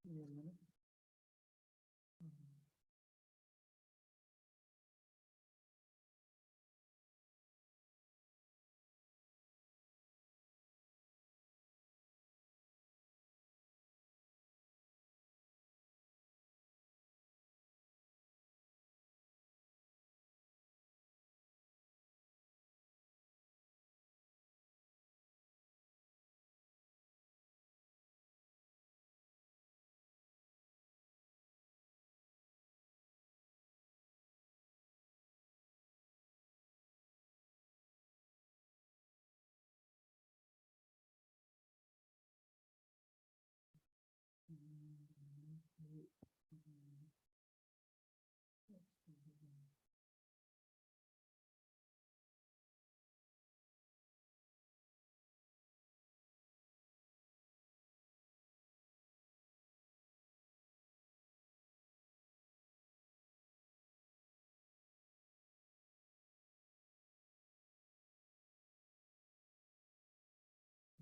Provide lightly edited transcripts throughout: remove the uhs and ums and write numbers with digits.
Wait a minute.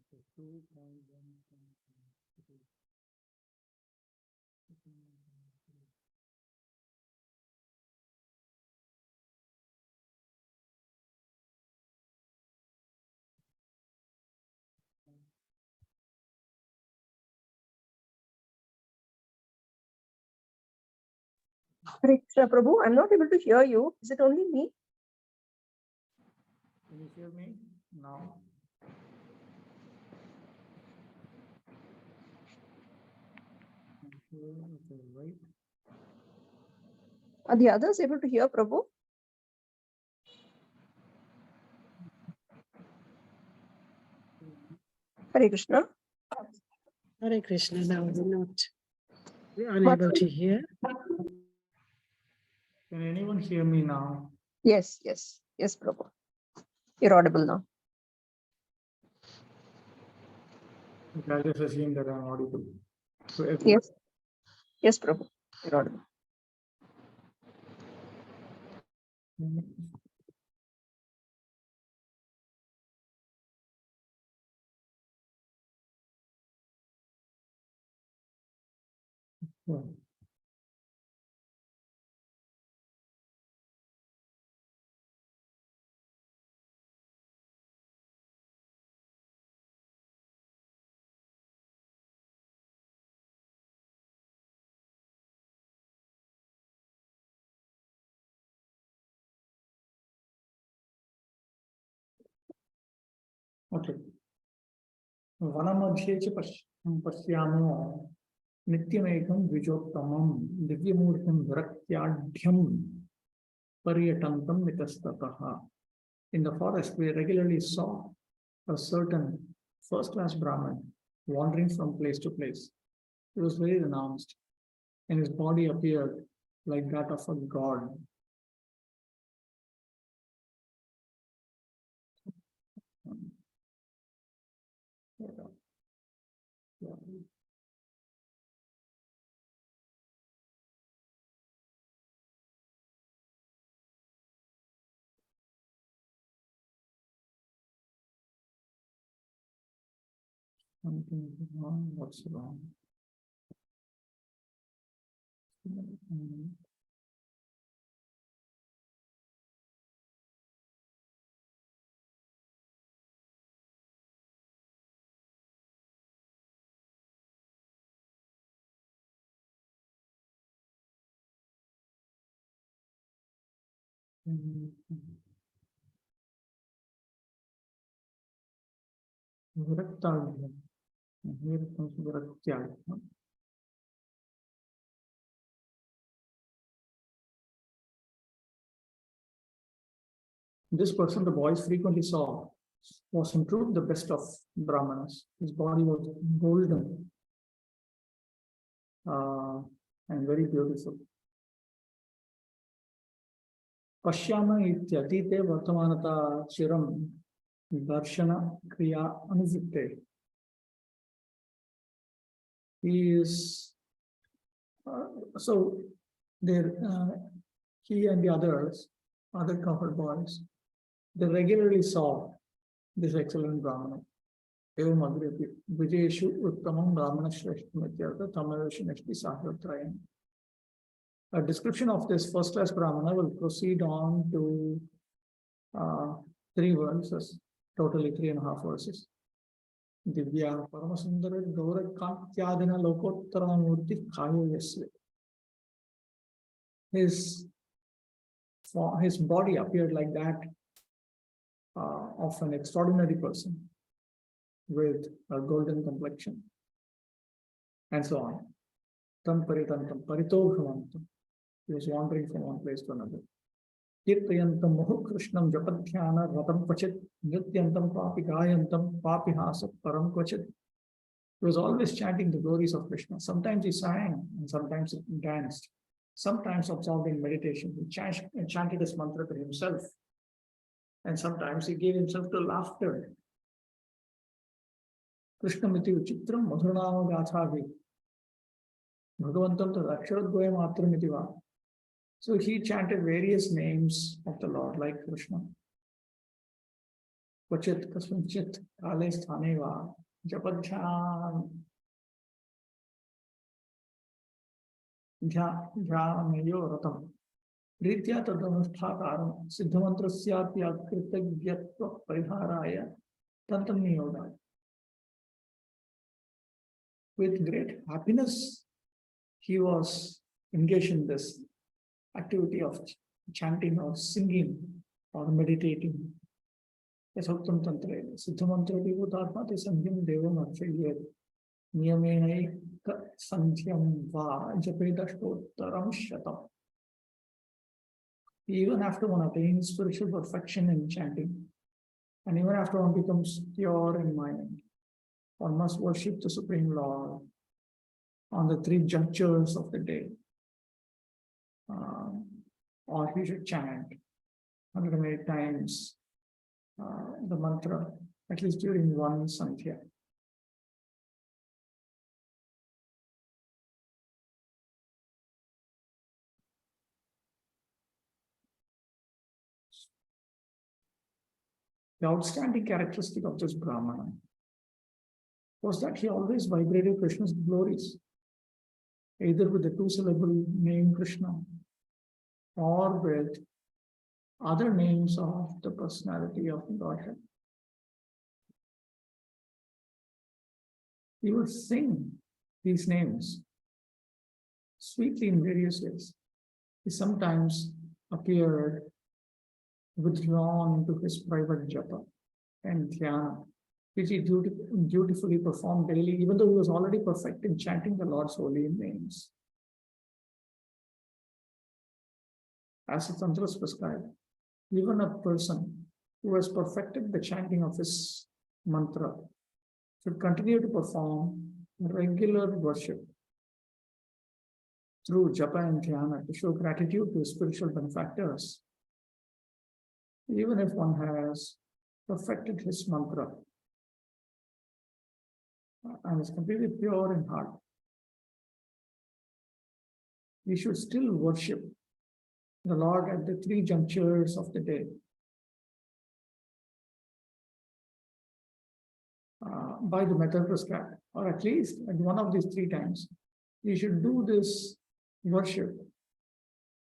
Okay, 2.1. Hare Krishna, Prabhu, I'm not able to hear you. Is it only me? Can you hear me now? Okay, right. Are the others able to hear, Prabhu? Hare Krishna. Hare Krishna, now we're unable to hear. Can anyone hear me now? Yes, Prabhu. You're audible now. Okay, I'll just assume that I'm audible. So Yes, Prabhu. You're audible. Yeah. Okay. वनमध्ये च पश्यामो नित्यमेकं द्विजोत्तमं दिव्यमूर्तिं विरक्त्याढ्यं पर्यटन्तं मितस्ततः. In the forest, we regularly saw a certain first-class Brahmin wandering from place to place. He was very renounced, and his body appeared like that of a god. Something is wrong. What's wrong? Viraktaadhyam. Here comes Viraktaadhyam. This person the boys frequently saw was in truth the best of Brahmanas. His body was golden and very beautiful. Pashyama ityatite vartamanata chiram darshana kriya anuvritte. He is so there. He and the other cowherd boys, they regularly saw this excellent Brahmana. एवं अग्रे विजेषु उत्तमं ब्राह्मणश्रेष्ठमित्यर्थ तमेवशनष्टि साहस्रत्रयम्. A description of this first class Brahmana will proceed on to 3 verses, totally 3.5 verses. Divya Paramasundara Gaurakantyadina Lokottaramurti Kayo Yasya. His body appeared like that of an extraordinary person with a golden complexion, and so on. Tam paritantam parito bhavantam. He was wandering from one place to another. Kirtayantam Mohu Krishnam Japadhyana Ratam Kvachit Nrityantam Papi Gayantam Papi Hasa Param Kvachit. He was always chanting the glories of Krishna. Sometimes he sang and sometimes he danced. Sometimes absorbed in meditation. He chanted his mantra to himself. And sometimes he gave himself to laughter. Krishnamiti Uchitram Madhurnama Gathavi. Bhagavantam Tadaksharadgoya Matramiti Va. So he chanted various names of the Lord like Krishna. Kvachit Kasvanchit Kale Sthaneva Japadhyan Dhyaneyo Ratam Ritya Tadanushthakaram Siddhamantrasyapi Akritagyatva Pariharaya Tantam Niyoga. With great happiness, he was engaged in this activity of chanting or singing or meditating. Yasoktam Tantre, Siddhamantra Divutatma Te Sangyam Devam Archayet, Niyamenaika Santyam Va Japedashtottaram Shatam. Even after one attains spiritual perfection in chanting, and even after one becomes pure in mind, one must worship the Supreme Lord on the 3 junctures of the day. Or he should chant 108 times the mantra, at least during one Santhya. The outstanding characteristic of this Brahmana was that he always vibrated Krishna's glories, either with the 2-syllable name Krishna or with other names of the personality of Godhead. He would sing these names sweetly in various ways. He sometimes appeared withdrawn into his private japa and dhyana, which he dutifully performed daily, even though he was already perfect in chanting the Lord's holy names. As the Tantras prescribe, even a person who has perfected the chanting of his mantra should continue to perform regular worship through japa and dhyana to show gratitude to spiritual benefactors, even if one has perfected his mantra and is completely pure in heart. We should still worship the Lord at the 3 junctures of the day. By the method prescribed, or at least at one of these 3 times, we should do this worship,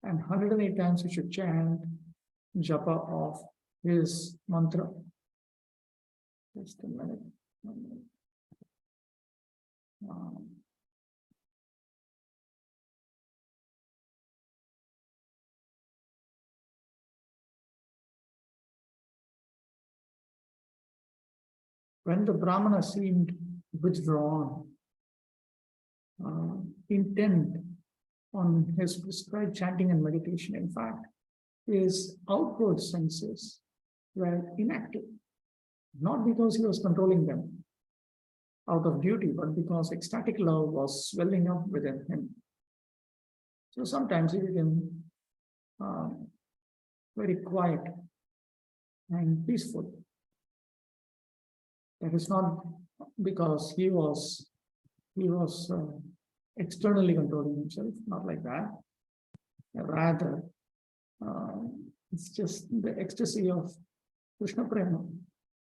and 108 times we should chant japa of his mantra. Just a minute. When the Brahmana seemed withdrawn, intent on his prescribed chanting and meditation, in fact, his outward senses were inactive, not because he was controlling them out of duty, but because ecstatic love was swelling up within him. So sometimes he became very quiet and peaceful. That is not because he was externally controlling himself, not like that. Rather, it's just the ecstasy of Krishna Prema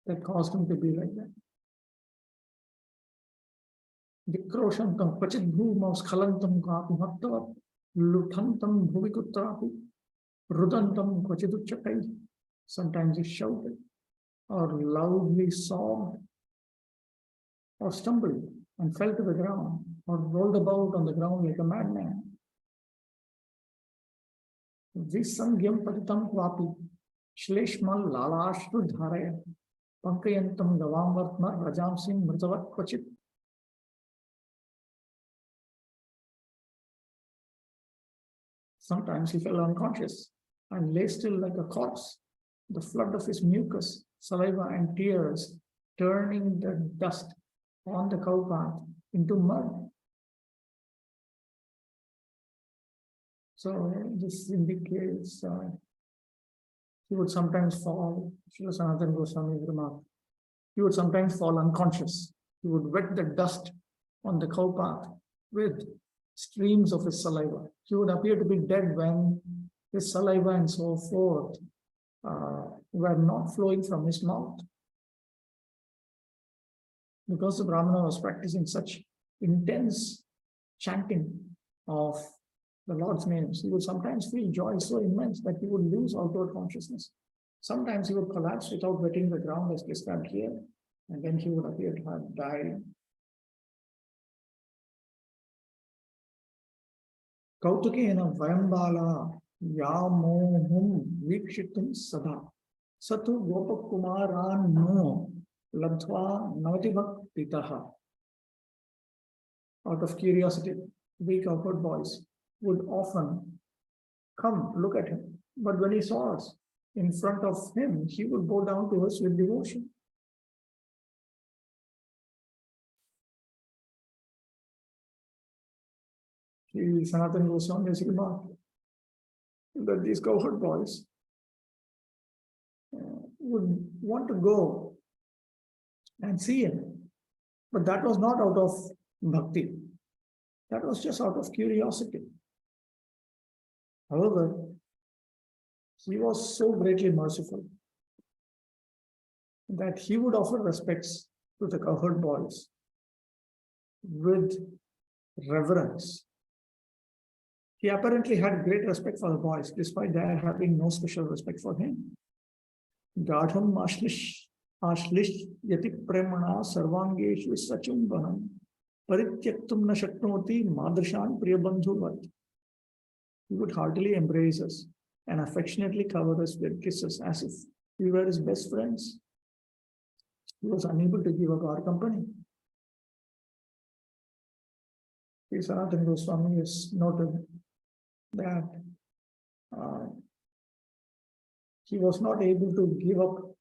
that caused him to be like that. Vikroshantam Pachit Bhumam Skhalantam Kapi Bhattavat Lutantam Bhuvikutrapi Rudantam Kwachiduchakai. Sometimes he shouted or loudly sobbed or stumbled and fell to the ground or rolled about on the ground like a madman. Visangyam Patitam Kvapi Shleshmal Lalashru Dharaya Pankayantam Gavamvartma Rajamsim Mritavat Kwachit. Sometimes he fell unconscious and lay still like a corpse, the flood of his mucus, saliva, and tears turning the dust on the cow path into mud. So this indicates he would sometimes fall. Srila Sanatana Goswami remarked, he would sometimes fall unconscious. He would wet the dust on the cow path with streams of his saliva. He would appear to be dead when his saliva and so forth were not flowing from his mouth. Because the Brahmana was practicing such intense chanting of the Lord's names, he would sometimes feel joy so immense that he would lose outward consciousness. Sometimes he would collapse without wetting the ground as described here, and then he would appear to have died. Kautukena Vayambala Yamohum Vikshitum Sada Satu Gopakumaran No Labdhva Navatibhaktitaha. Out of curiosity, we cowherd boys would often come look at him. But when he saw us in front of him, he would bow down to us with devotion. Sanatana Goswami has remarked that these cowherd boys would want to go and see him. But that was not out of bhakti. That was just out of curiosity. However, he was so greatly merciful that he would offer respects to the cowherd boys with reverence. He apparently had great respect for the boys, despite their having no special respect for him. Gadham ashlish yatik premana sarvangeshu sachumbanam parityaktum na shaknoti madrishan priyabandhuvat. He would heartily embrace us and affectionately cover us with kisses as if we were his best friends. He was unable to give up our company. Sanatana Goswami has noted that he was not able to give up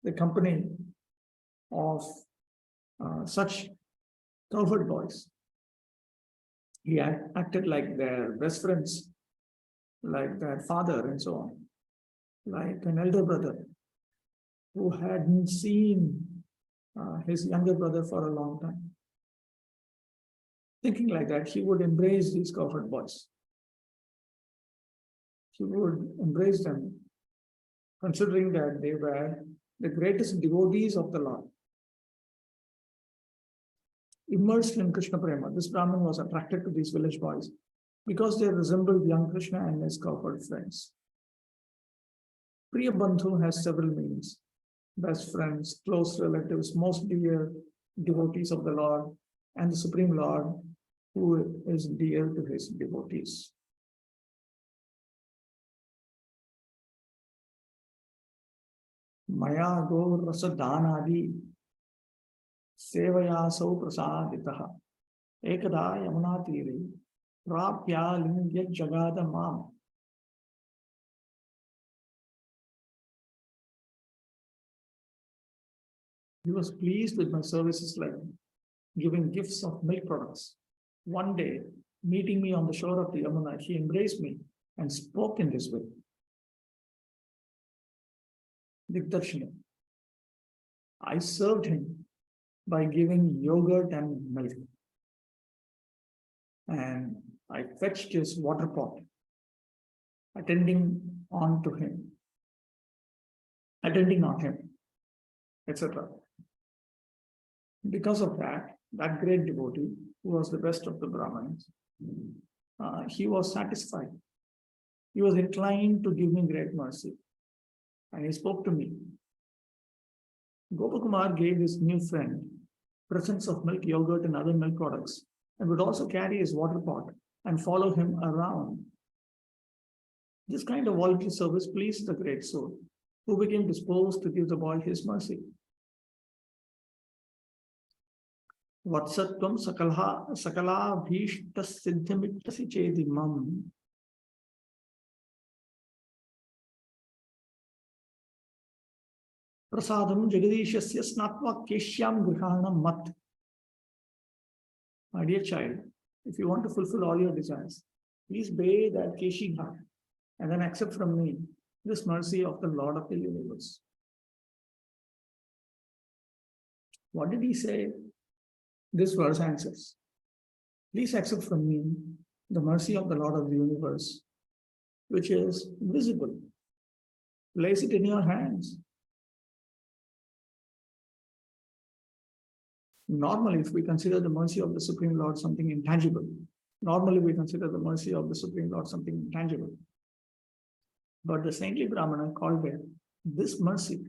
the company of such cowherd boys. He acted like their best friends, like their father and so on, like an elder brother who hadn't seen his younger brother for a long time. Thinking like that, he would embrace these cowherd boys. He would embrace them, considering that they were the greatest devotees of the Lord. Immersed in Krishna Prema, this Brahmin was attracted to these village boys because they resembled young Krishna and his cowherd friends. Priya Bandhu has several meanings: best friends, close relatives, most dear devotees of the Lord, and the Supreme Lord, who is dear to his devotees. Maya go rasa dhanadi sevayasau prasaditaha ekada yamuna tiri prapya lingya jagada mam. He was pleased with my services, like giving gifts of milk products. One day, meeting me on the shore of the Yamuna, he embraced me and spoke in this way. Digdarshana. I served him by giving yogurt and milk. And I fetched his water pot, attending on him, etc. Because of that great devotee, who was the best of the Brahmins, he was satisfied. He was inclined to give me great mercy. And he spoke to me. Gopakumar gave his new friend presents of milk, yogurt, and other milk products, and would also carry his water pot and follow him around. This kind of voluntary service pleased the great soul, who became disposed to give the boy his mercy. Vatsatvam sakala bhishta siddhamittasi chedimam. Prasadam jagadishasya snatva keshyam grihanam mat. My dear child, if you want to fulfill all your desires, please bathe at Keshi Ghat and then accept from me this mercy of the Lord of the universe. What did he say? This verse answers. Please accept from me the mercy of the Lord of the universe, which is visible. Place it in your hands. Normally, if we consider the mercy of the Supreme Lord something intangible, normally we consider the mercy of the Supreme Lord something intangible. But the saintly Brahmana called it this mercy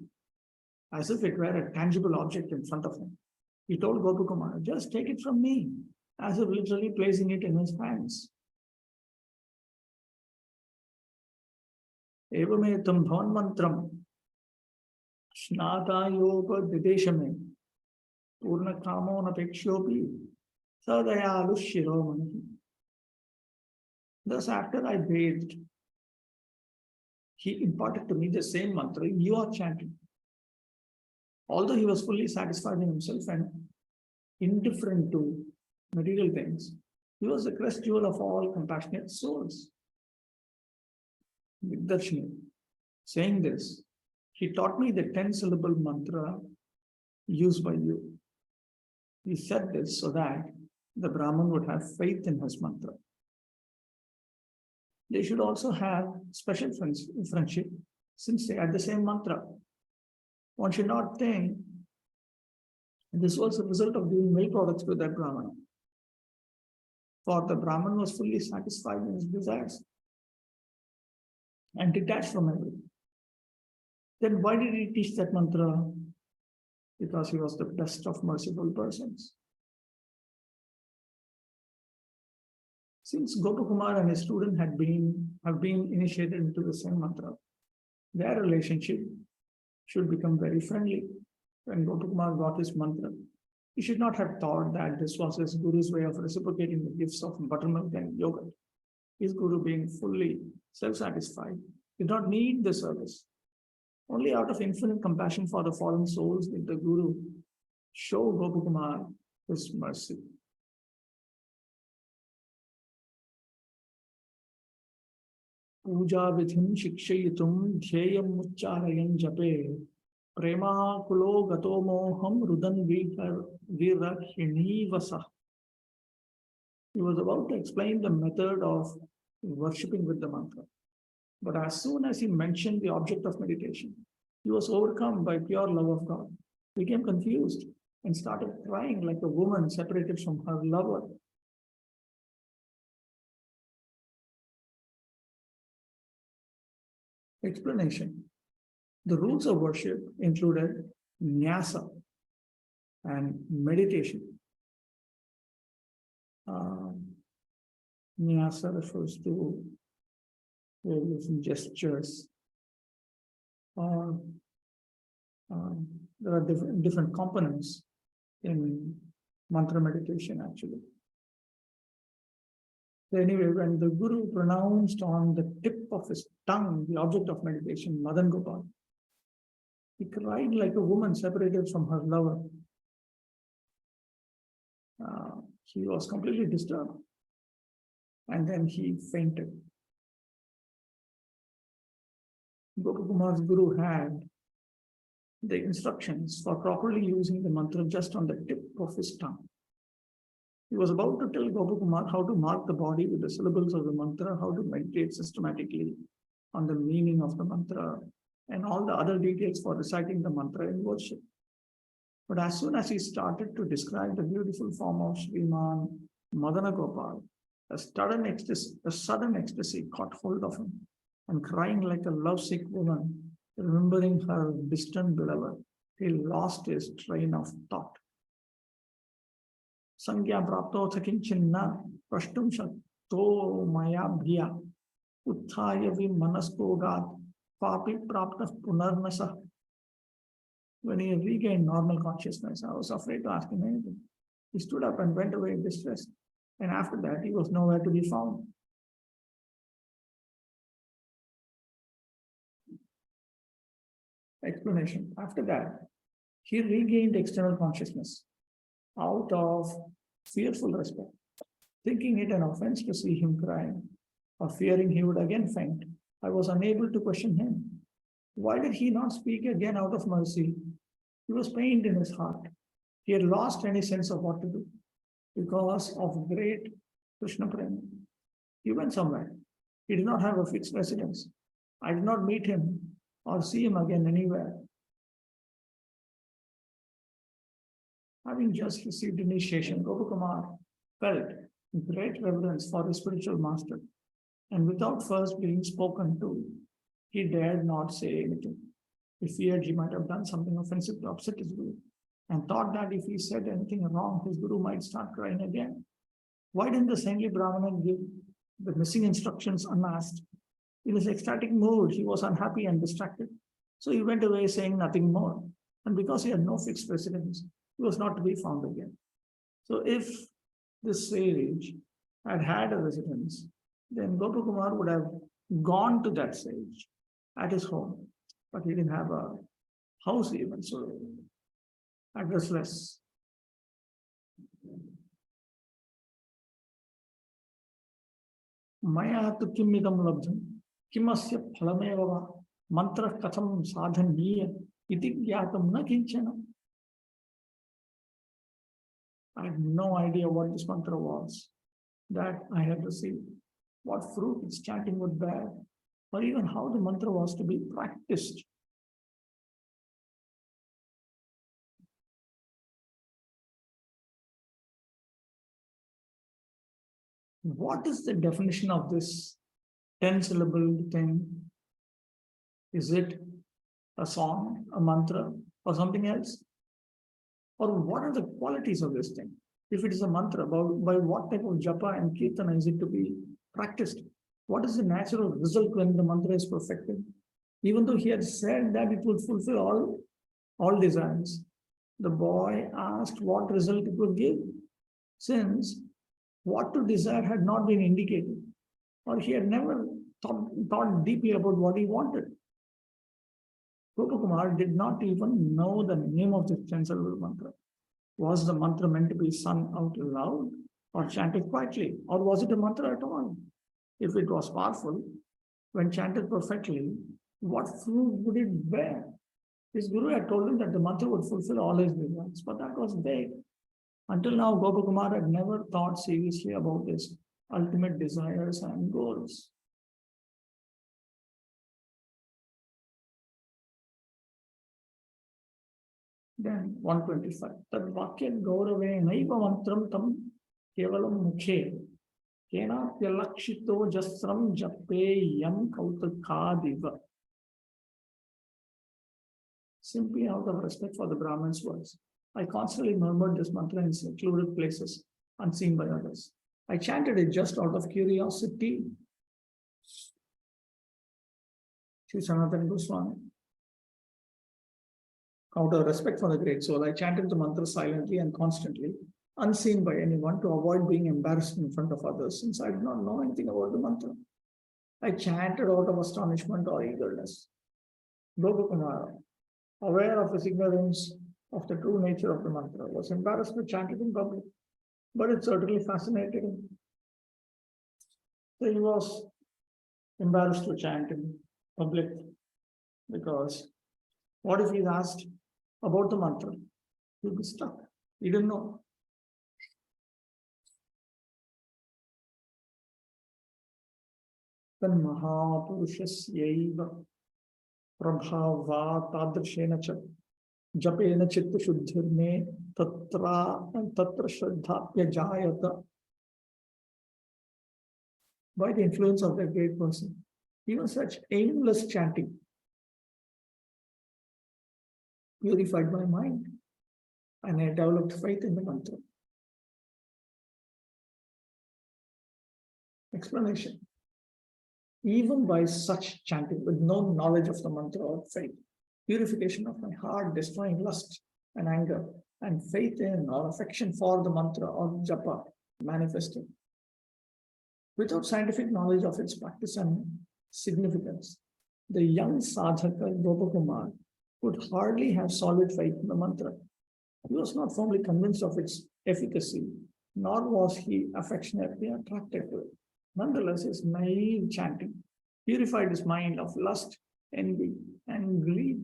as if it were a tangible object in front of him. He told Gopakumar, just take it from me, as if literally placing it in his hands. Evametam bhavan mantram shnata yoga dideshame purna kamo napekshopi sadayalu shiromani. Thus, after I bathed, he imparted to me the same mantra you are chanting. Although he was fully satisfied in himself and indifferent to material things, he was the crest jewel of all compassionate souls. Vidvan, saying this, he taught me the 10-syllable mantra used by you. He said this so that the Brahman would have faith in his mantra. They should also have special friendship since they had the same mantra. One should not think this was a result of giving milk products to that Brahman. For the Brahman was fully satisfied in his desires and detached from everything. Then why did he teach that mantra? Because he was the best of merciful persons. Since Gopakumar and his student have been initiated into the same mantra, their relationship should become very friendly. When Gopakumar got his mantra, he should not have thought that this was his guru's way of reciprocating the gifts of buttermilk and yogurt. His guru, being fully self-satisfied, did not need the service. Only out of infinite compassion for the fallen souls did the guru show Gopakumar his mercy. Puja vidhim shikshayitum dhyayam muccarayan jape prema kulo gato moham rudan virahini vasa. He was about to explain the method of worshipping with the mantra. But as soon as he mentioned the object of meditation, he was overcome by pure love of God, became confused, and started crying like a woman separated from her lover. Explanation. The rules of worship included nyasa and meditation. Nyasa refers to various gestures, or there are different components in mantra meditation actually. So anyway, when the Guru pronounced on the tip of his tongue the object of meditation, Madan Gopal, he cried like a woman separated from her lover. He was completely disturbed, and then he fainted. Gopakumar's Guru had the instructions for properly using the mantra just on the tip of his tongue. He was about to tell Gopakumar how to mark the body with the syllables of the mantra, how to meditate systematically on the meaning of the mantra, and all the other details for reciting the mantra in worship. But as soon as he started to describe the beautiful form of Sriman Madana Gopal, a sudden ecstasy caught hold of him, and crying like a lovesick woman, remembering her distant beloved, he lost his train of thought. Sangya prapto thakinchinna prashtum shakto maya bhiya uthaya manaskogat papi prapta punarnasa. When he regained normal consciousness, I was afraid to ask him anything. He stood up and went away distressed. And after that, he was nowhere to be found. Explanation. After that, he regained external consciousness out of fearful respect, thinking it an offense to see him crying, or fearing he would again faint. I was unable to question him. Why did he not speak again out of mercy? He was pained in his heart. He had lost any sense of what to do because of great Krishna Prema. He went somewhere. He did not have a fixed residence. I did not meet him or see him again anywhere. Having just received initiation, Gopakumar felt great reverence for his spiritual master, and without first being spoken to, he dared not say anything. He feared he might have done something offensive to upset his guru, and thought that if he said anything wrong, his guru might start crying again. Why didn't the saintly Brahmana give the missing instructions unasked? In his ecstatic mood, he was unhappy and distracted. So he went away saying nothing more. And because he had no fixed residence, he was not to be found again. So if this sage had had a residence, then Gopakumar would have gone to that sage at his home. But he didn't have a house even, so addressless. Maya tu kim idam labdham, kimasya phalameva va, mantra katham sadhaniya, iti gyatam na kinchana. I had no idea what this mantra was that I had received, what fruit its chanting would bear, or even how the mantra was to be practiced. What is the definition of this 10-syllable thing? Is it a song, a mantra, or something else? Or what are the qualities of this thing? If it is a mantra, by what type of japa and kirtana is it to be practiced? What is the natural result when the mantra is perfected? Even though he had said that it would fulfill all desires, the boy asked what result it would give, since what to desire had not been indicated, or he had never thought deeply about what he wanted. Gopakumar did not even know the name of this 10-syllable mantra. Was the mantra meant to be sung out loud or chanted quietly, or was it a mantra at all? If it was powerful, when chanted perfectly, what fruit would it bear? His guru had told him that the mantra would fulfill all his desires, but that was vague. Until now, Gopakumar had never thought seriously about his ultimate desires and goals. Then 125. Tad vakya gaurave naiva mantram tam kevalam mukhe kenapyalakshito jasram jape yam kautakadiva. Simply out of respect for the Brahman's words, I constantly murmured this mantra in secluded places, unseen by others. I chanted it just out of curiosity. Sri Sanatana Goswami. Out of respect for the great soul, I chanted the mantra silently and constantly, unseen by anyone, to avoid being embarrassed in front of others, since I did not know anything about the mantra. I chanted out of astonishment or eagerness. Gopakumara, aware of his ignorance of the true nature of the mantra, was embarrassed to chant it in public, but it certainly fascinated him. So he was embarrassed to chant in public because what if he's asked about the mantra? He'll be stuck. He didn't know. Then Mahapurushasya prabhava tadrishena cha Japena chitta shuddhirme tatra shraddhapya jayata. By the influence of that great person, even such aimless chanting purified my mind, and I developed faith in the mantra. Explanation. Even by such chanting, with no knowledge of the mantra or faith, purification of my heart, destroying lust and anger, and faith in or affection for the mantra or japa manifested. Without scientific knowledge of its practice and significance, the young sadhaka Gopakumar could hardly have solid faith in the mantra. He was not firmly convinced of its efficacy, nor was he affectionately attracted to it. Nonetheless, his naive chanting purified his mind of lust, envy, and greed.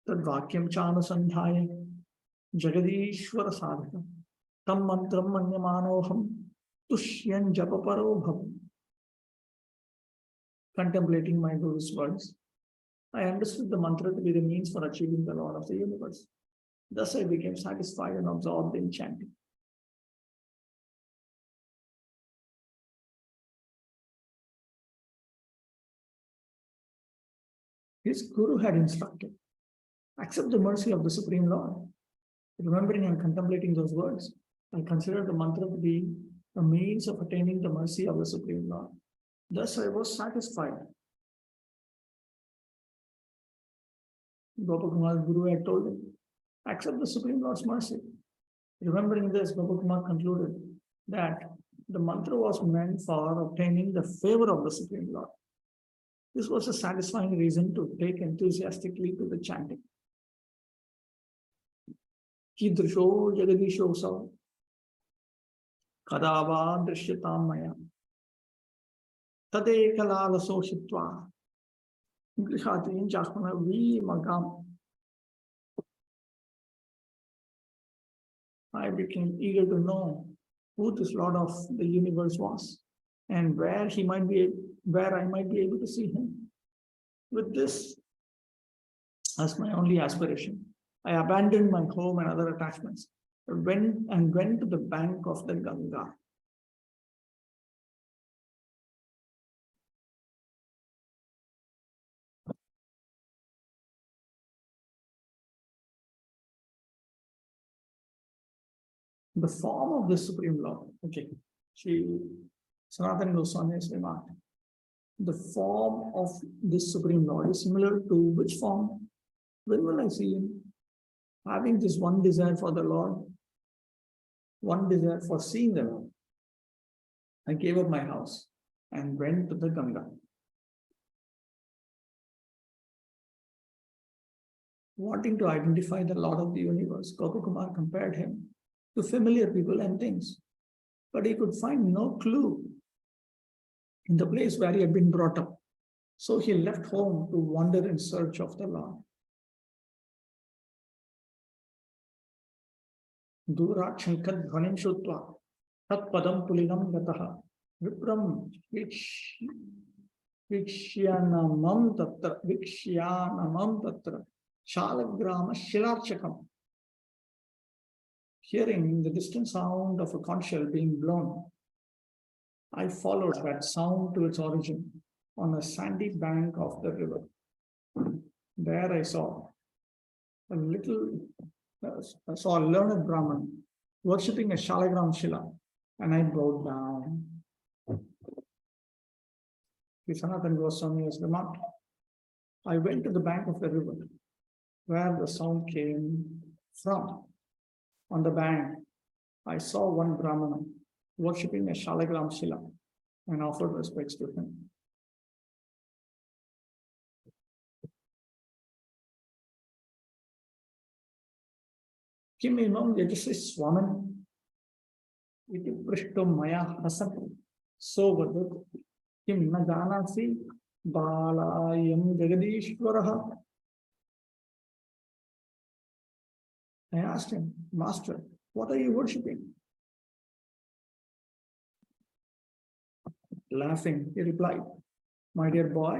Tad vakyam chanasandhaya jagadishwara sadhaka tam mantram manyamanoham tushyan japaparo bhavam. Contemplating my Guru's words, I understood the mantra to be the means for achieving the Lord of the universe. Thus I became satisfied and absorbed in chanting. His Guru had instructed, accept the mercy of the Supreme Lord. Remembering and contemplating those words, I considered the mantra to be a means of attaining the mercy of the Supreme Lord. Thus I was satisfied. Gopakumar's Guru had told him, accept the Supreme Lord's mercy. Remembering this, Gopakumar concluded that the mantra was meant for obtaining the favor of the Supreme Lord. This was a satisfying reason to take enthusiastically to the chanting. Kidrisho jagadisho sav kadava drishyatam maya tadekalalaso shitva grihati jahmana vi magam. I became eager to know who this Lord of the universe was and where I might be able to see him. With this as my only aspiration, I abandoned my home and other attachments, went to the bank of the Ganga. The form of the Supreme Lord. Okay, Sanatana Goswami has remarked, the form of this Supreme Lord is similar to which form? When will I see him? Having this one desire for the Lord, one desire for seeing the Lord, I gave up my house and went to the Ganga. Wanting to identify the Lord of the universe, Gopakumar compared him to familiar people and things, but he could find no clue in the place where he had been brought up. So he left home to wander in search of the Lord. Durakshankad dhvanim shutva tat padam pulinam gataha vipram vikshyanamam tatra shalagrama shilarchakam. Hearing the distant sound of a conch shell being blown, I followed that sound to its origin on a sandy bank of the river. There I saw a learned Brahman worshipping a Shalagram Shila, and I bowed down. Sanatana Goswami has remarked, I went to the bank of the river where the sound came from. On the bank, I saw one Brahmana worshipping a Shalagram Shila and offered respects to him. Kim imam yajasi swaman iti prishto maya hasan so vadat kim na janasi balayam jagadishwaraha. I asked him, Master, what are you worshipping? Laughing, he replied, My dear boy,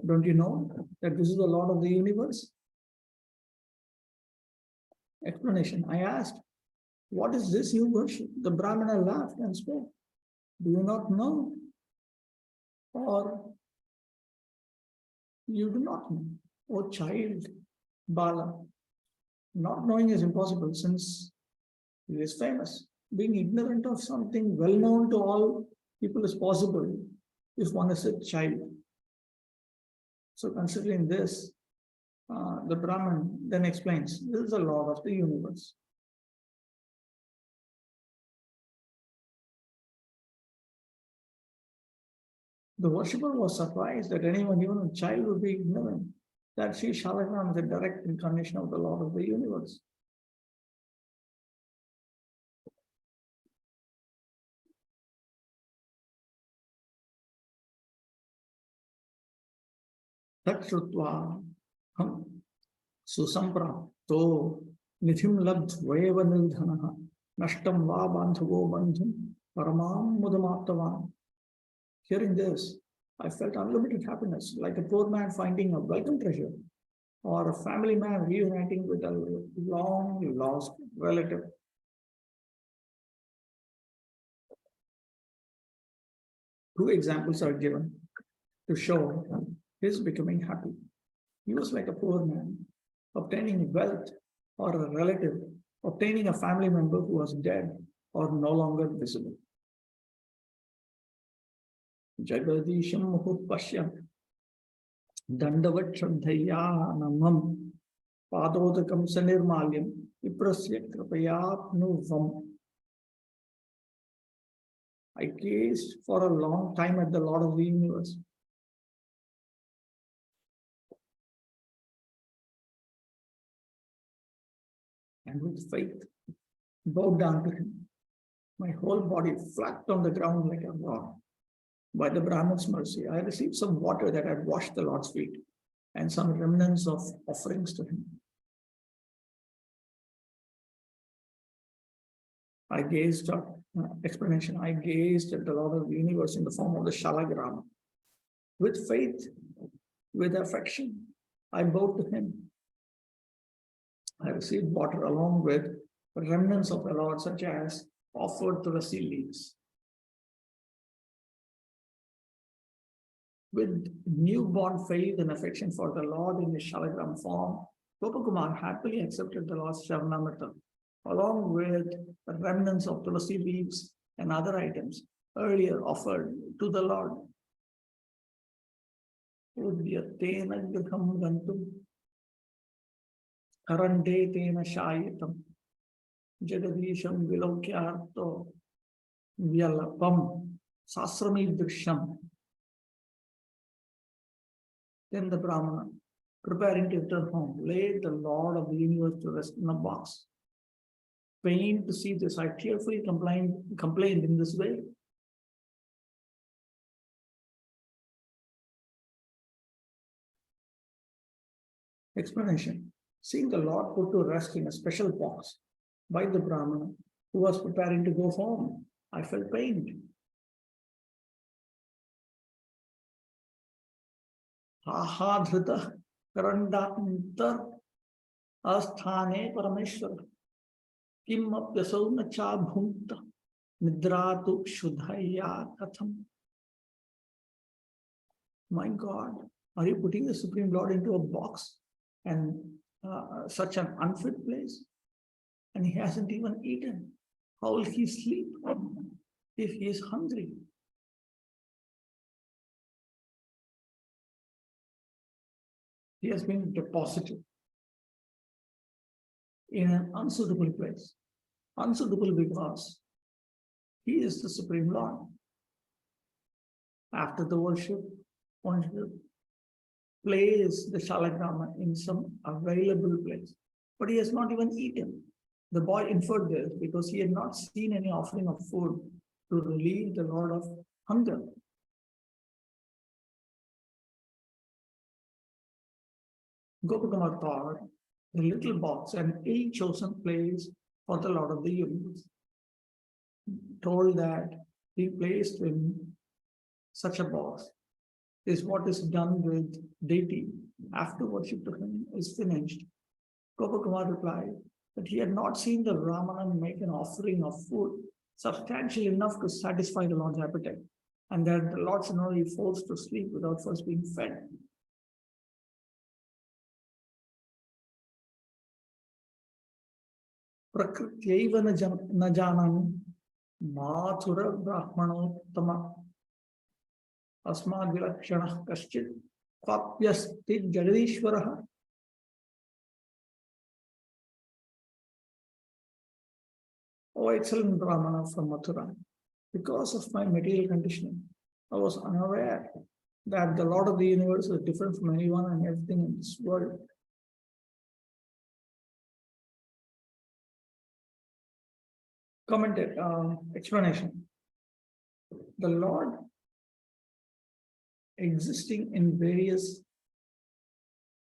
don't you know that this is the Lord of the universe? Explanation. I asked, what is this you worship? The Brahmana laughed and spoke. Do you not know? Or you do not know? Oh child, Bala. Not knowing is impossible since he is famous. Being ignorant of something well known to all people is possible if one is a child. So considering this, the Brahman then explains, this is the Lord of the universe. The worshipper was surprised that anyone, even a child, would be ignorant that Sri Shalagram is a direct incarnation of the Lord of the universe. Tatrutva susamprapto nithim labdhveva nildhanaha nashtam va bandhavo bandhum paramam mudamaptavan. Hearing this, I felt unlimited happiness, like a poor man finding a welcome treasure, or a family man reuniting with a long lost relative. Two examples are given to show his becoming happy. He was like a poor man, obtaining wealth, or a relative, obtaining a family member who was dead or no longer visible. Jagadisham Muhupashya Dandavat Shraddhayanamam Padodakam Sanirmalyam Viprasya Kripayapnuvam. I gazed for a long time at the Lord of the universe. And with faith, bowed down to him. My whole body flapped on the ground like a rock. By the Brahman's mercy, I received some water that had washed the Lord's feet and some remnants of offerings to him. I gazed at the Lord of the universe in the form of the Shalagram. With faith, with affection, I bowed to him. I received water along with remnants of the Lord, such as offered tulasi leaves. With newborn faith and affection for the Lord in his Shalagram form, Gopakumar happily accepted the Lord's Sharanamrita, along with the remnants of tulasi leaves and other items earlier offered to the Lord. Udyatena griham gantum karande tena shayitam jagadisham vilokyarto vyalapam sasrami drisham. Then the Brahmana, preparing to enter home, laid the Lord of the universe to rest in a box. Pained to see this, I tearfully complained in this way. Explanation. Seeing the Lord put to rest in a special box by the Brahmana who was preparing to go home, I felt pained. Ahadhrita karandantar asthane parameshwara kim apyasau na cha bhunta nidratu shudhaya katham. My God, are you putting the Supreme Lord into a box and such an unfit place? And he hasn't even eaten. How will he sleep if he is hungry? He has been deposited in an unsuitable place. Unsuitable because he is the Supreme Lord. After the worship, one should place the Shalagrama in some available place. But he has not even eaten. The boy inferred this because he had not seen any offering of food to relieve the Lord of hunger. Gopakumar thought the little box an ill-chosen place for the Lord of the universe. Told that he placed in such a box is what is done with deity after worship to him is finished. Gopakumar replied that he had not seen the Brahmana make an offering of food substantial enough to satisfy the Lord's appetite, and that the Lord should not be forced to sleep without first being fed. Prakrityaiva na janami mathura brahmanottama asmad vilakshanah kaschit kvapyasti jagadishwaraha. O excellent Brahmana from Mathura, because of my material conditioning, I was unaware that the Lord of the universe is different from anyone and everything in this world. Commented, explanation. The Lord existing in various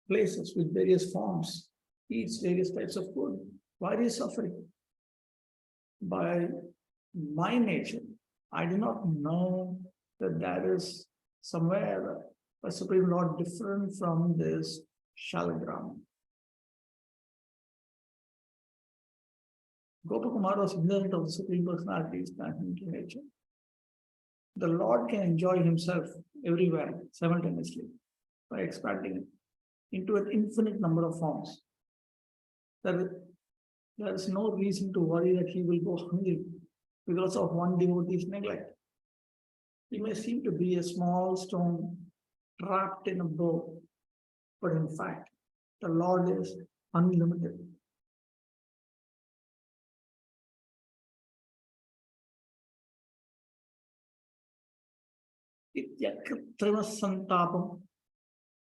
places with various forms, eats various types of food. Why is he suffering? By my nature, I do not know that there is somewhere a Supreme Lord different from this Shalagram. Gopakumar was ignorant of the Supreme Personality's transcendental nature. The Lord can enjoy himself everywhere simultaneously by expanding into an infinite number of forms. There is no reason to worry that he will go hungry because of one devotee's neglect. He may seem to be a small stone trapped in a bow, but in fact, the Lord is unlimited. Santapam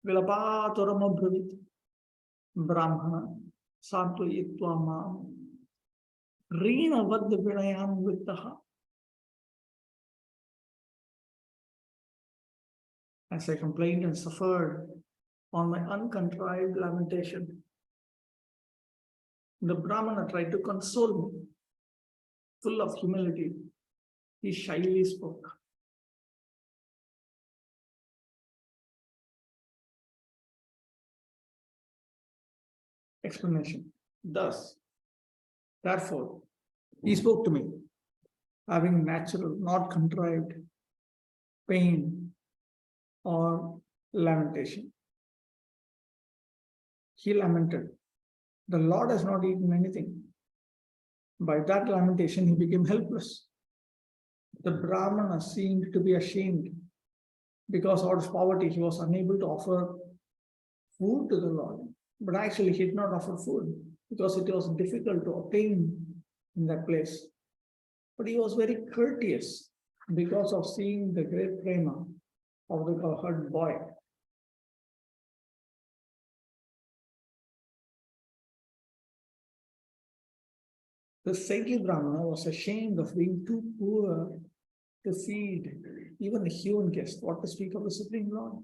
Vilapaturamabhavit Brahmana Santuyitva Mam Rina Vadda Vinayam Vittaha. As I complained and suffered on my uncontrived lamentation, the Brahmana tried to console me. Full of humility, he shyly spoke. Explanation. Thus, therefore, he spoke to me, having natural, not contrived pain or lamentation. He lamented, the Lord has not eaten anything. By that lamentation, he became helpless. The Brahmana seemed to be ashamed because out of poverty, he was unable to offer food to the Lord. But actually, he did not offer food because it was difficult to obtain in that place. But he was very courteous because of seeing the great prema of the cowherd boy. The saintly Brahmana was ashamed of being too poor to feed even a human guest, what to speak of the Supreme Lord.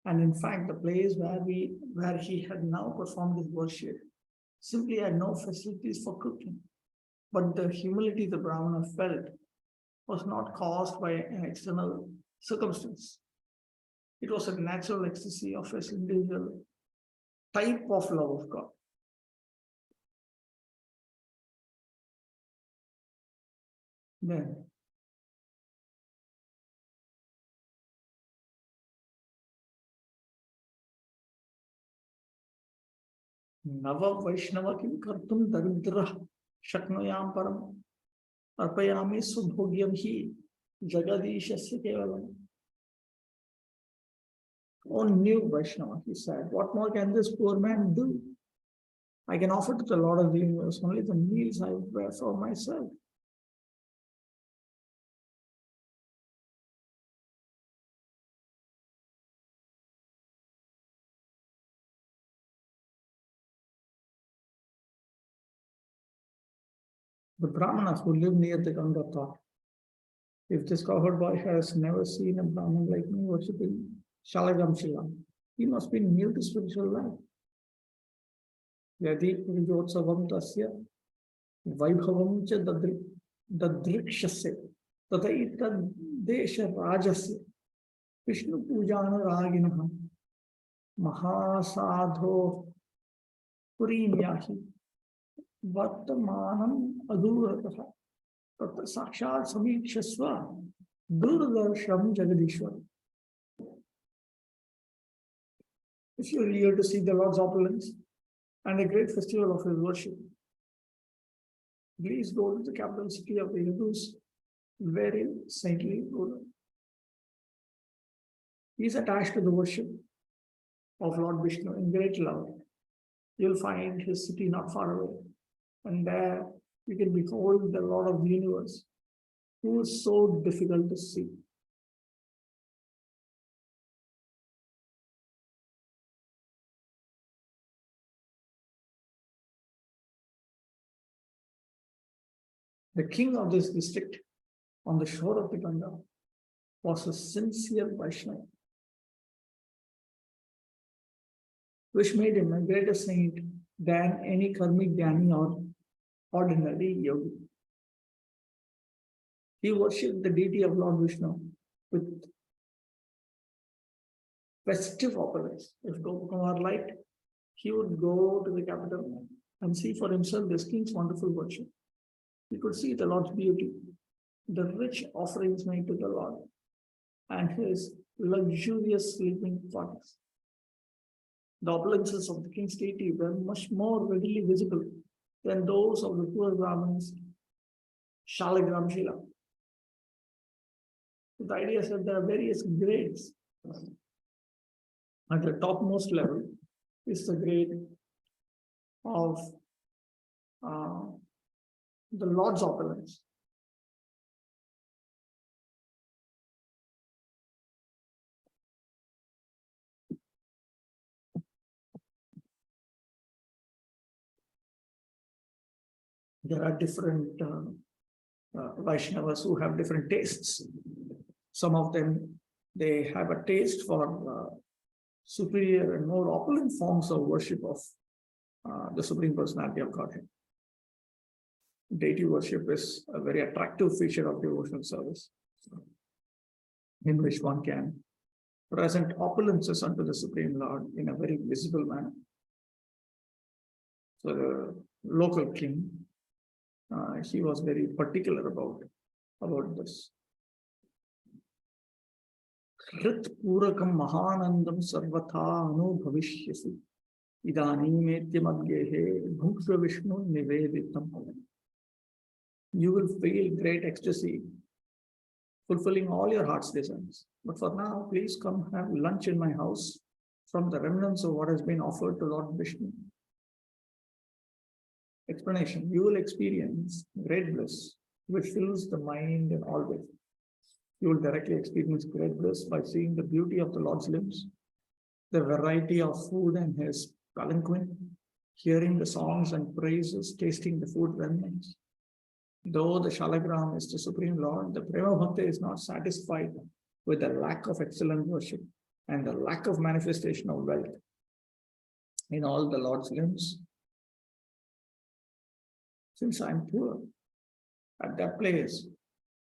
And in fact, the place where he had now performed his worship simply had no facilities for cooking. But the humility the Brahmana felt was not caused by an external circumstance. It was a natural ecstasy of his individual type of love of God. Then, Nava Vaishnava Kim Kartum Daridra Shaknoyam Param Arpayami Subhogyam Hi Jagadishasya Kevalam. Oh, new Vaishnava, he said, what more can this poor man do? I can offer to the Lord of the universe only the meals I prepare for myself. The Brahmanas who live near the Ganga thought, if this cowherd boy has never seen a Brahman like me worshipping Shalagam Shila, he must be new to spiritual life. Yadi Pujotsavam Tasya Vaibhavam Cha Dadrikshasya Tata Ita Desha Rajasya Vishnu Pujanaraginaha Mahasadho Purinyahi Vartamanam Adurataha Tatra Sakshat Samikshasva Durdarsham Jagadishwar. If you are here to see the Lord's opulence and a great festival of his worship, please go to the capital city of the Hindus, very saintly ruler. He is attached to the worship of Lord Vishnu in great love. You'll find his city not far away, and there you can behold the Lord of the universe, who is so difficult to see. The king of this district on the shore of the Ganga was a sincere Vaishnava, which made him a greater saint than any karmic jnani or ordinary yogi. He worshipped the deity of Lord Vishnu with festive opulence. If Gopakumar liked, he would go to the capital and see for himself this king's wonderful worship. He could see the Lord's beauty, the rich offerings made to the Lord, and his luxurious sleeping quarters. The opulences of the king's deity were much more readily visible than those of the poor Brahmins, Shalagram Shila. The idea is that there are various grades. At the topmost level is the grade of the Lord's opulence. There are different Vaishnavas who have different tastes. Some of them, they have a taste for superior and more opulent forms of worship of the Supreme Personality of Godhead. Deity worship is a very attractive feature of devotional service, in which one can present opulences unto the Supreme Lord in a very visible manner. So the local king, he was very particular about this. Hrit Purakam Mahanandam Sarvatha Anu Bhavishyasi Idanimetyamadgehe Bhukshva Vishnu Niveditam. You will feel great ecstasy, fulfilling all your heart's desires. But for now, please come have lunch in my house from the remnants of what has been offered to Lord Vishnu. Explanation: you will experience great bliss, which fills the mind in all ways. You will directly experience great bliss by seeing the beauty of the Lord's limbs, the variety of food in his palanquin, hearing the songs and praises, tasting the food remnants. Though the Shalagram is the Supreme Lord, the Prema Bhakta is not satisfied with the lack of excellent worship and the lack of manifestation of wealth in all the Lord's limbs. Since I'm poor at that place,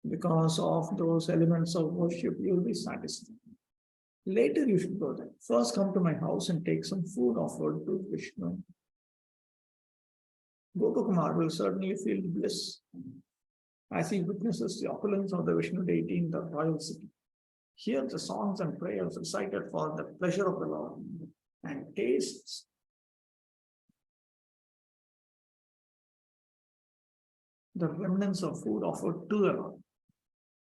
because of those elements of worship, you'll be satisfied. Later you should go there. First come to my house and take some food offered to Vishnu. Gopakumar will certainly feel bliss as he witnesses the opulence of the Vishnu deity in the royal city. Hear the songs and prayers recited for the pleasure of the Lord, and tastes the remnants of food offered to the Lord.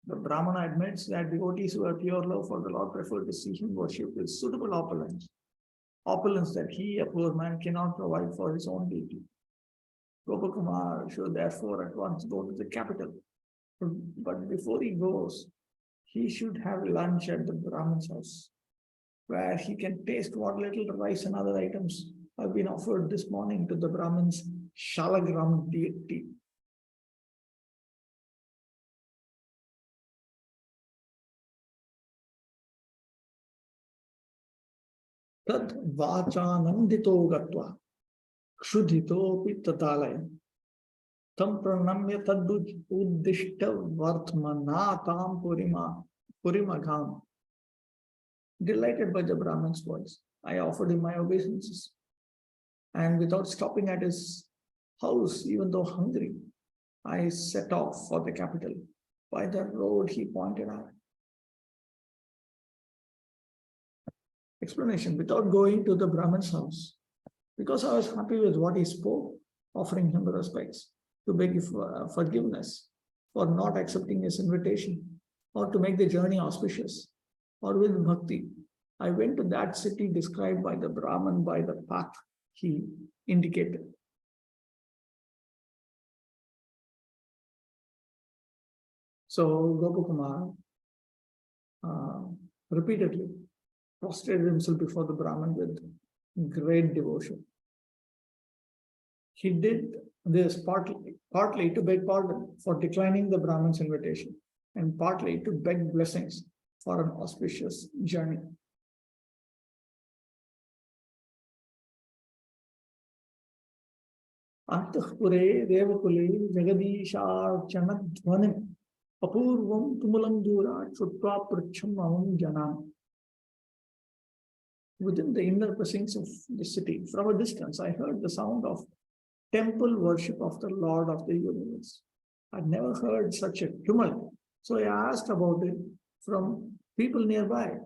The Brahmana admits that devotees who have pure love for the Lord prefer to see him worshipped with suitable opulence that he, a poor man, cannot provide for his own deity. Gopakumar should therefore at once go to the capital. But before he goes, he should have lunch at the Brahman's house, where he can taste what little rice and other items have been offered this morning to the Brahman's Shalagram deity. Tad vachanandito gatva kshudhitopi tatalaya tam pranamya taduddishta vartmanatam purimagam Delighted by the Brahman's voice, I offered him my obeisances. And without stopping at his house, even though hungry, I set off for the capital by the road he pointed out. Explanation: without going to the Brahman's house, because I was happy with what he spoke, offering him respects, to beg forgiveness for not accepting his invitation, or to make the journey auspicious, or with bhakti, I went to that city described by the Brahman by the path he indicated. So Gopakumar repeatedly prostrated himself before the Brahman with great devotion. He did this partly to beg pardon for declining the Brahman's invitation, and partly to beg blessings for an auspicious journey. Antahpure Devakule Jagadisharchanadhvanim Apurvam Tumulam Dura Chutva Pracham Aham Janam. Within the inner precincts of the city, from a distance, I heard the sound of temple worship of the Lord of the universe. I'd never heard such a tumult, so I asked about it from people nearby.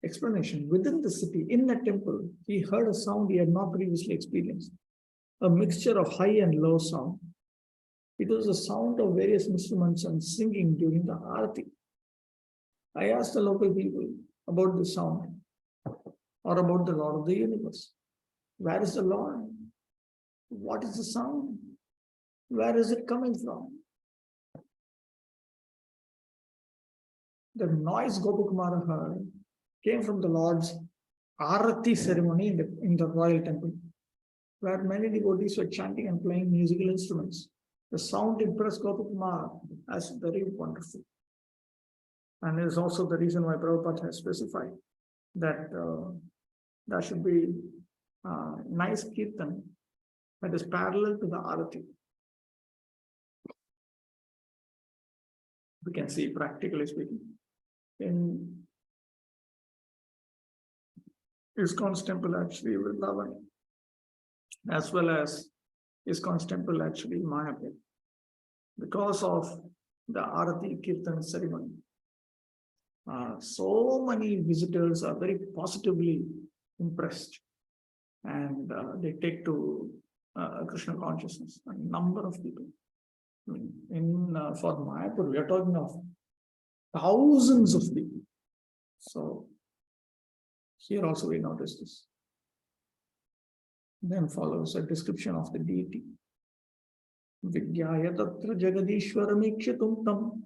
Explanation: within the city, in the temple, he heard a sound he had not previously experienced, a mixture of high and low sound. It was the sound of various instruments and singing during the arati. I asked the local people about the sound or about the Lord of the universe. Where is the Lord? What is the sound? Where is it coming from? The noise Gopakumara heard came from the Lord's arati ceremony in the royal temple, where many devotees were chanting and playing musical instruments. The sound impressed Gopakumara as very wonderful. And it is also the reason why Prabhupada has specified that there should be nice kirtan that is parallel to the arati. We can see, practically speaking, in ISKCON's temple actually Vidvan, as well as ISKCON's temple actually Mayapur, because of the Arati Kirtan ceremony. So many visitors are very positively impressed, and they take to Krishna consciousness. A number of people. For Mayapur, we are talking of thousands of people. So here also we notice this. Then follows a description of the deity. Vidyaya tatra jagadishwaramikshyatum tam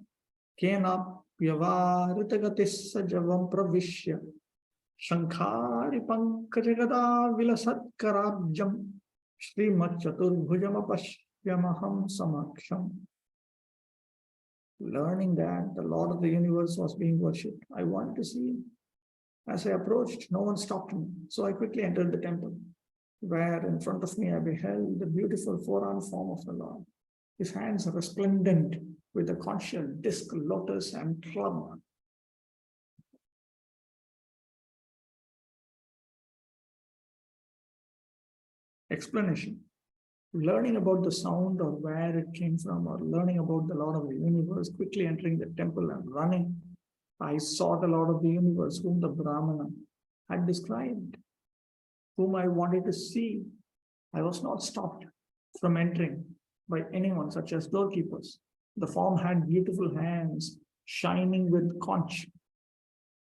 kena Vyavaritagatis sajavam pravishya Shankhari pankajagada vilasatkarabjam Srimat chaturbhujam apashyamaham samaksham. Learning that the Lord of the universe was being worshipped, I wanted to see him. As I approached, no one stopped me, so I quickly entered the temple, where in front of me I beheld the beautiful four-armed form of the Lord, his hands resplendent with a conch, disc, lotus, and club. Explanation: learning about the sound or where it came from, or learning about the Lord of the universe, quickly entering the temple and running, I saw the Lord of the universe, whom the Brahmana had described, whom I wanted to see. I was not stopped from entering by anyone, such as doorkeepers. The form had beautiful hands, shining with conch,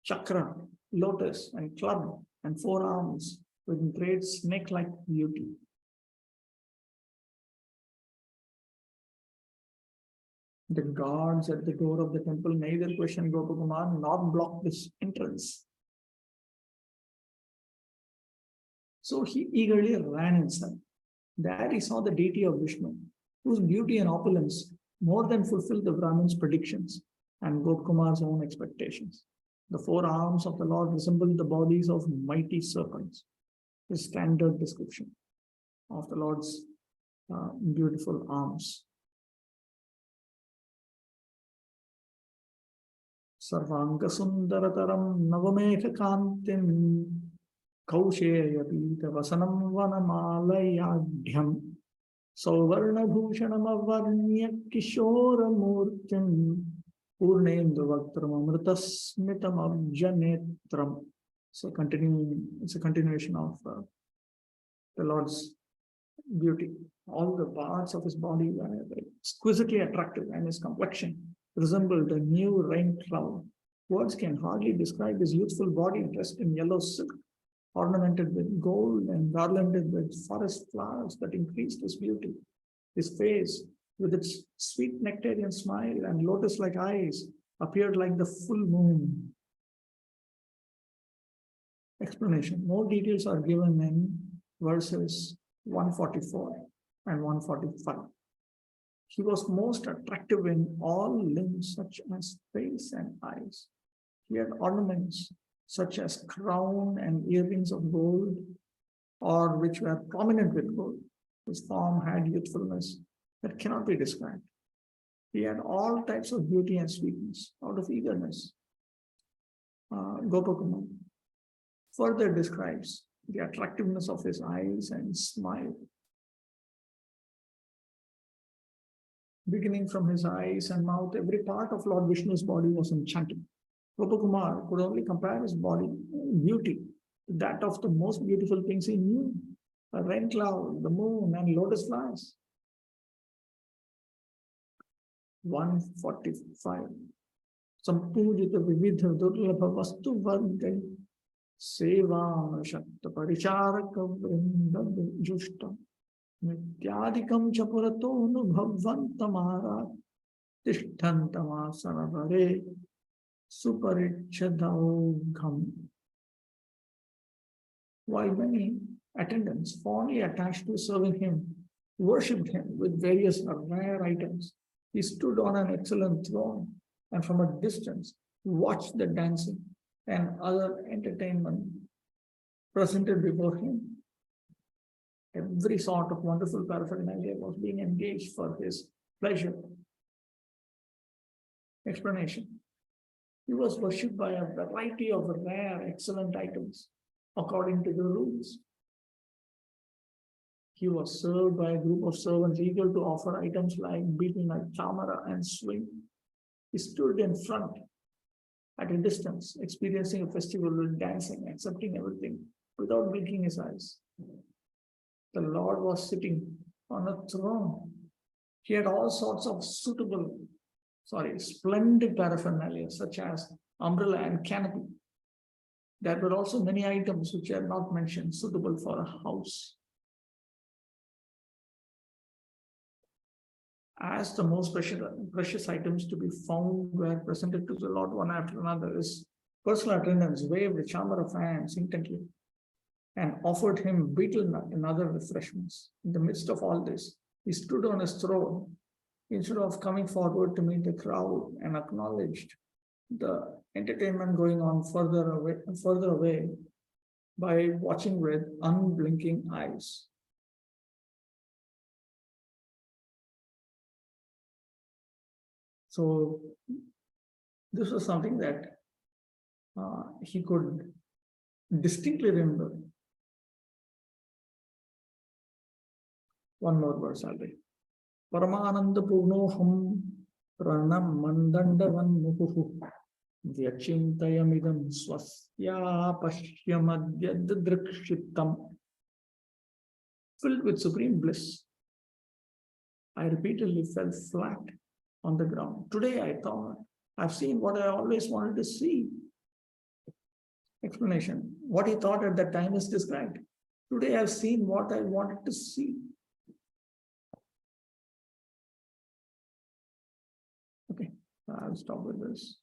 chakra, lotus, and club, and four arms with great snake-like beauty. The guards at the door of the temple neither questioned Gopakumar nor blocked this entrance. So he eagerly ran inside. There he saw the deity of Vishnu, whose beauty and opulence more than fulfilled the Brahmin's predictions and Gopakumar's own expectations. The four arms of the Lord resembled the bodies of mighty serpents, the standard description of the Lord's beautiful arms. Sarvanga Sundarataram Navamekha Kantim Kausheyapita Vasanam Vanamalayadhyam Sauvarna Bhushanam Avarnya Kishora Murtim Purnendu Vaktram Amritasmitam Abjanetram. So continuing, it's a continuation of the Lord's beauty. All the parts of his body were exquisitely attractive, and his complexion resembled a new rain cloud. Words can hardly describe his youthful body dressed in yellow silk, ornamented with gold and garlanded with forest flowers that increased his beauty. His face, with its sweet nectarian smile and lotus-like eyes, appeared like the full moon. Explanation. More details are given in verses 144 and 145. He was most attractive in all limbs, such as face and eyes. He had ornaments such as crown and earrings of gold, or which were prominent with gold. His form had youthfulness that cannot be described. He had all types of beauty and sweetness out of eagerness. Gopakumar further describes the attractiveness of his eyes and smile. Beginning from his eyes and mouth, every part of Lord Vishnu's body was enchanting. Gopakumar could only compare his body beauty to that of the most beautiful things he knew: a rain cloud, the moon, and lotus flowers. 145. Sampujita vividha durlabha vastu vargai seva shakta paricharaka vrinda jushta nityadikam chapurato nubhavantamara tishthantamasarare suparichadaugham. While many attendants, fondly attached to serving him, worshipped him with various rare items, he stood on an excellent throne and from a distance watched the dancing and other entertainment presented before him. Every sort of wonderful paraphernalia was being engaged for his pleasure. Explanation. He was worshipped by a variety of rare, excellent items according to the rules. He was served by a group of servants eager to offer items like beating a chamara and swing. He stood in front at a distance, experiencing a festival with dancing, accepting everything without blinking his eyes. The Lord was sitting on a throne. He had all sorts of splendid paraphernalia, such as umbrella and canopy. There were also many items which are not mentioned, suitable for a house. As the most precious items to be found were presented to the Lord one after another, his personal attendants waved the chamber of hands intently and offered him betel nut and other refreshments. In the midst of all this, he stood on his throne instead of coming forward to meet the crowd and acknowledged the entertainment going on further away by watching with unblinking eyes. So this was something that he could distinctly remember. One more verse, I'll read. Paramananda Purnoham Pranam Mandandavan Mukuhu Vyachintayamidam Swasya Pashyamadyadrikshitam. Filled with supreme bliss, I repeatedly fell flat on the ground. Today I thought I've seen what I always wanted to see. Explanation. What he thought at that time is described. Today I've seen what I wanted to see. Okay, I'll stop with this.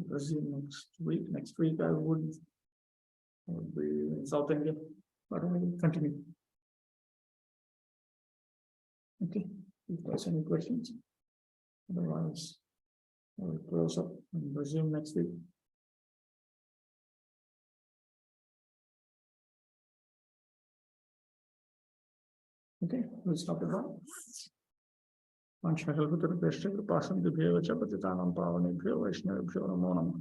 Resume next week. Next week I would be in South India, but I will continue. Okay, if there's any questions, otherwise I will close up and resume next week. Okay, we'll stop it now. Vanchakalpatarupeshcha kripasanti bhyo cha patitanam pavanebhyo vaishnavibhyo namo namaha.